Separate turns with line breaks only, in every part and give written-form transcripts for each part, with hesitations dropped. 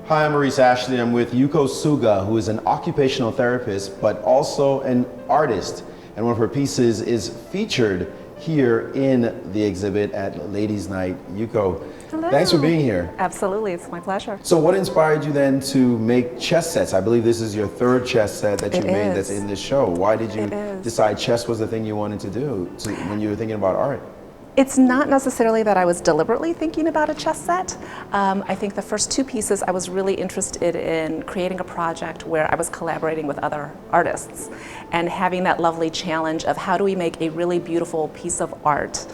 Hi, I'm Maurice Ashley. I'm with Yuko Suga, who is an occupational therapist, but also an artist. And one of her pieces is featured here in the exhibit at Ladies Night. Yuko,
hello.
Thanks for being here.
Absolutely, it's my pleasure.
So what inspired you then to make chess sets? I believe this is your third chess set that you made that's in this show. Why did you decide chess was the thing you wanted to do when you were thinking about art?
It's not necessarily that I was deliberately thinking about a chess set. I think the first two pieces I was really interested in creating a project where I was collaborating with other artists and having that lovely challenge of how do we make a really beautiful piece of art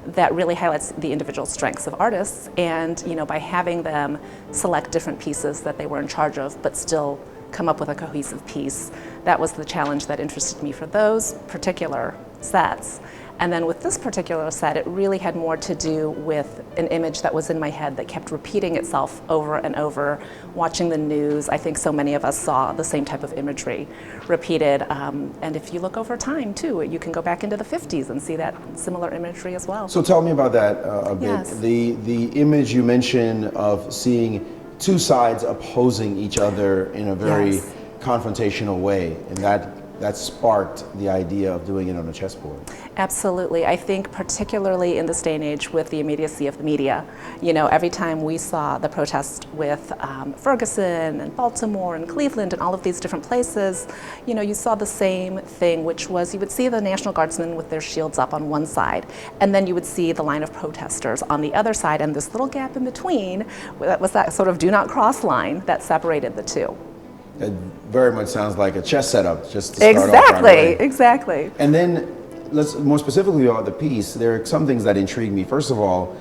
that really highlights the individual strengths of artists, and by having them select different pieces that they were in charge of but still come up with a cohesive piece. That was the challenge that interested me for those particular sets. And then with this particular set, it really had more to do with an image that was in my head that kept repeating itself over and over. Watching the news, I think so many of us saw the same type of imagery repeated. And if you look over time too, you can go back into the 50s and see that similar imagery as well.
So tell me about that a bit.
Yes.
The image you mentioned of seeing two sides opposing each other in a very confrontational way, and that sparked the idea of doing it on a chessboard.
Absolutely. I think particularly in this day and age with the immediacy of the media, every time we saw the protest with Ferguson and Baltimore and Cleveland and all of these different places, you saw the same thing, which was you would see the National Guardsmen with their shields up on one side, and then you would see the line of protesters on the other side, and this little gap in between, that was that sort of do not cross line that separated the two.
It very much sounds like a chess setup, just to start off right away.
Exactly.
And then, let's more specifically about the piece. There are some things that intrigue me. First of all,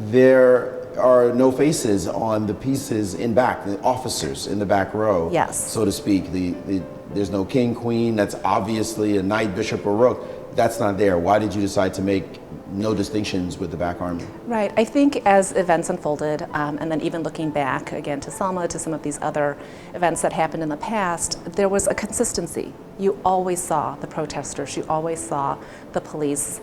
there are no faces on the pieces in back, the officers in the back row, so to speak. There's no king, queen. That's obviously a knight, bishop, or rook. That's not there. Why did you decide to make no distinctions with the back army?
Right. I think as events unfolded, and then even looking back again to Selma, to some of these other events that happened in the past, there was a consistency. You always saw the protesters, you always saw the police,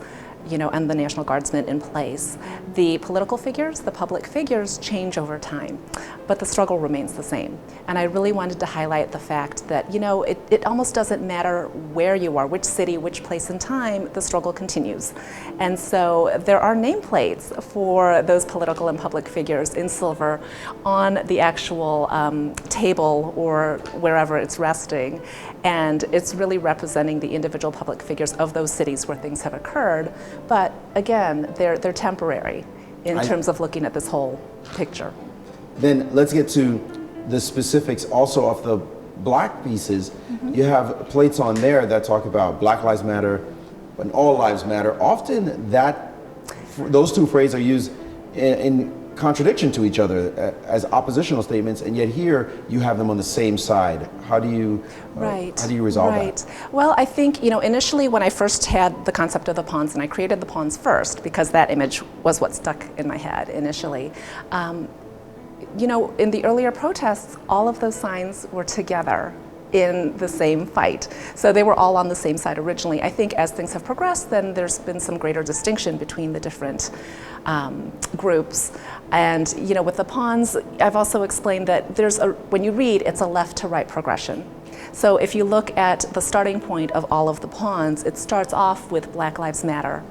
and the National Guardsmen in place. The political figures, the public figures change over time, but the struggle remains the same. And I really wanted to highlight the fact that, it almost doesn't matter where you are, which city, which place in time, the struggle continues. And so there are nameplates for those political and public figures in silver on the actual table or wherever it's resting. And it's really representing the individual public figures of those cities where things have occurred. But again, they're temporary in terms of looking at this whole picture.
Then let's get to the specifics also of the black pieces. You have plates on there that talk about Black Lives Matter and All Lives Matter. Often those two phrases are used in contradiction to each other as oppositional statements, and yet here you have them on the same side. How do you resolve that?
Well, I think initially when I first had the concept of the pawns, and I created the pawns first because that image was what stuck in my head initially. In the earlier protests, all of those signs were together in the same fight. So they were all on the same side originally. I think as things have progressed, then there's been some greater distinction between the different groups. And with the pawns, I've also explained that when you read, it's a left to right progression. So if you look at the starting point of all of the pawns, it starts off with Black Lives Matter.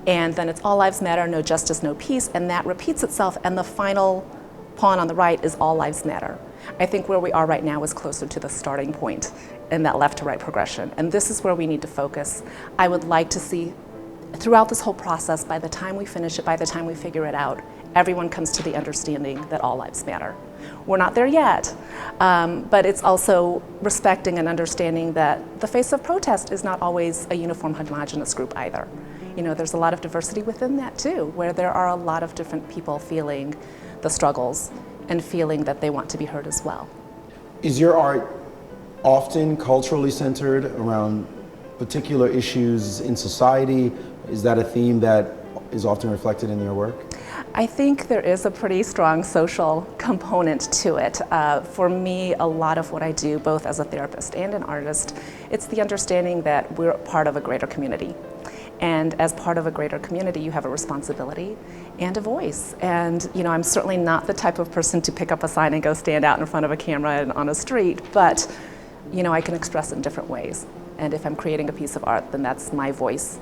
And then it's All Lives Matter, No Justice, No Peace, and that repeats itself, and the final pawn on the right is All Lives Matter. I think where we are right now is closer to the starting point in that left to right progression. And this is where we need to focus. I would like to see throughout this whole process, by the time we finish it, by the time we figure it out, everyone comes to the understanding that all lives matter. We're not there yet, but it's also respecting and understanding that the face of protest is not always a uniform, homogenous group either. There's a lot of diversity within that too, where there are a lot of different people feeling the struggles and feeling that they want to be heard as well.
Is your art often culturally centered around particular issues in society? Is that a theme that is often reflected in your work?
I think there is a pretty strong social component to it. For me, a lot of what I do, both as a therapist and an artist, it's the understanding that we're part of a greater community. And as part of a greater community, you have a responsibility and a voice. And I'm certainly not the type of person to pick up a sign and go stand out in front of a camera and on a street, but I can express it in different ways. And if I'm creating a piece of art, then that's my voice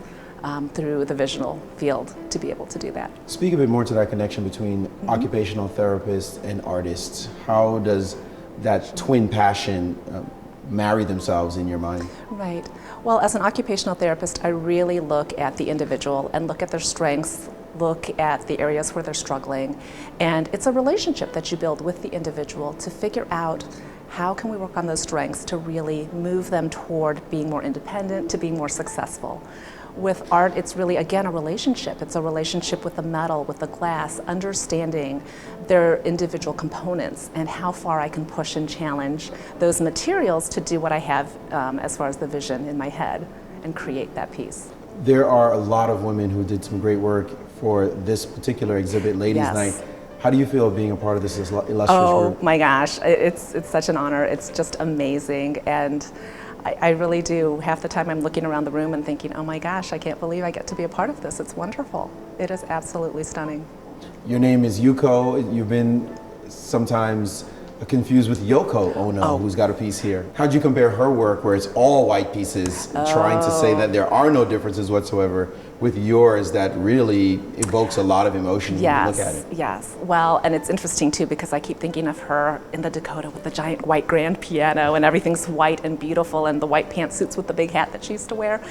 through the visual field to be able to do that.
Speak a bit more to that connection between occupational therapists and artists. How does that twin passion marry themselves in your mind?
Right. Well, as an occupational therapist, I really look at the individual and look at their strengths, look at the areas where they're struggling. And it's a relationship that you build with the individual to figure out how can we work on those strengths to really move them toward being more independent, to being more successful. With art, it's really, again, a relationship. It's a relationship with the metal, with the glass, understanding their individual components and how far I can push and challenge those materials to do what I have as far as the vision in my head and create that piece.
There are a lot of women who did some great work for this particular exhibit, Ladies'
Yes.
Night. How do you feel being a part of this illustrious
Oh
group?
my gosh, it's such an honor. It's just amazing. And I really do. Half the time I'm looking around the room and thinking, oh my gosh, I can't believe I get to be a part of this. It's wonderful. It is absolutely stunning.
Your name is Yuko. You've been sometimes confused with Yoko Ono, who's got a piece here. How'd you compare her work, where it's all white pieces, trying to say that there are no differences whatsoever, with yours that really evokes a lot of emotion when you look at it?
Yes. Well, and it's interesting too because I keep thinking of her in the Dakota with the giant white grand piano and everything's white and beautiful and the white pantsuits with the big hat that she used to wear.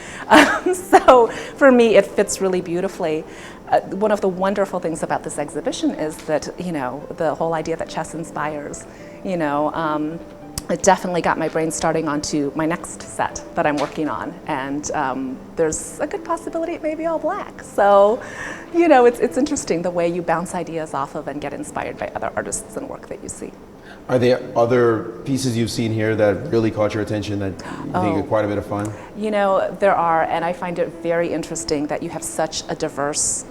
So for me, it fits really beautifully. One of the wonderful things about this exhibition is that, the whole idea that chess inspires, it definitely got my brain starting onto my next set that I'm working on. And there's a good possibility it may be all black. So, it's interesting the way you bounce ideas off of and get inspired by other artists and work that you see.
Are there other pieces you've seen here that really caught your attention that you think are quite a bit of fun?
There are, and I find it very interesting that you have such a diverse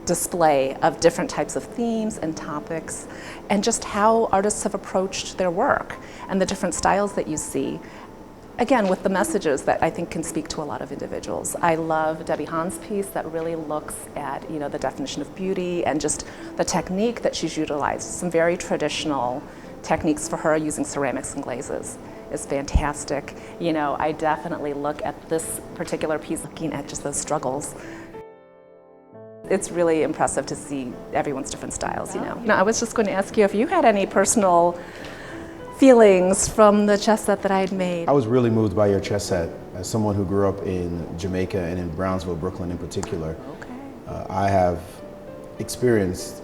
display of different types of themes and topics and just how artists have approached their work and the different styles that you see. Again, with the messages that I think can speak to a lot of individuals. I love Debbie Hahn's piece that really looks at the definition of beauty and just the technique that she's utilized. Some very traditional techniques for her using ceramics and glazes is fantastic. I definitely look at this particular piece looking at just those struggles. It's really impressive to see everyone's different styles, I was just going to ask you if you had any personal feelings from the chess set that I had made.
I was really moved by your chess set. As someone who grew up in Jamaica and in Brownsville, Brooklyn in particular, I have experienced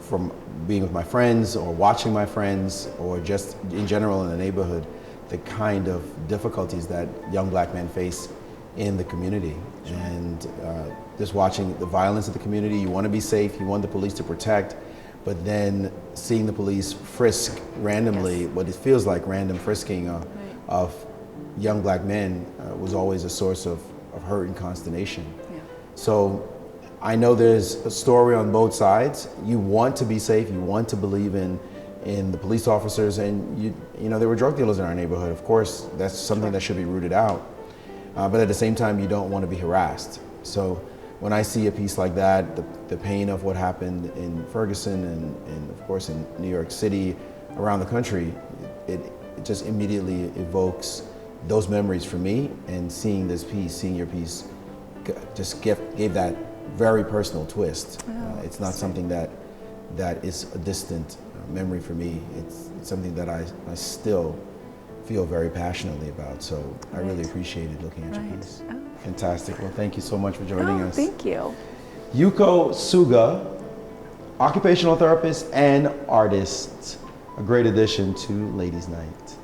from being with my friends or watching my friends or just in general in the neighborhood, the kind of difficulties that young black men face in the community. And just watching the violence of the community, you want to be safe, you want the police to protect, but then seeing the police frisk randomly, what it feels like random frisking of young black men was always a source of hurt and consternation. So I know there's a story on both sides. You want to be safe, you want to believe in the police officers, and there were drug dealers in our neighborhood. Of course, that's something that should be rooted out. But at the same time, you don't want to be harassed. So when I see a piece like that, the pain of what happened in Ferguson and of course in New York City, around the country, it just immediately evokes those memories for me. And seeing this piece, seeing your piece, just gave that very personal twist. It's not something that is a distant memory for me. It's something that I still feel very passionately about. So I really appreciated looking at your piece. Fantastic. Well, thank you so much for joining us.
Thank you.
Yuko Suga, occupational therapist and artist. A great addition to Ladies' Night.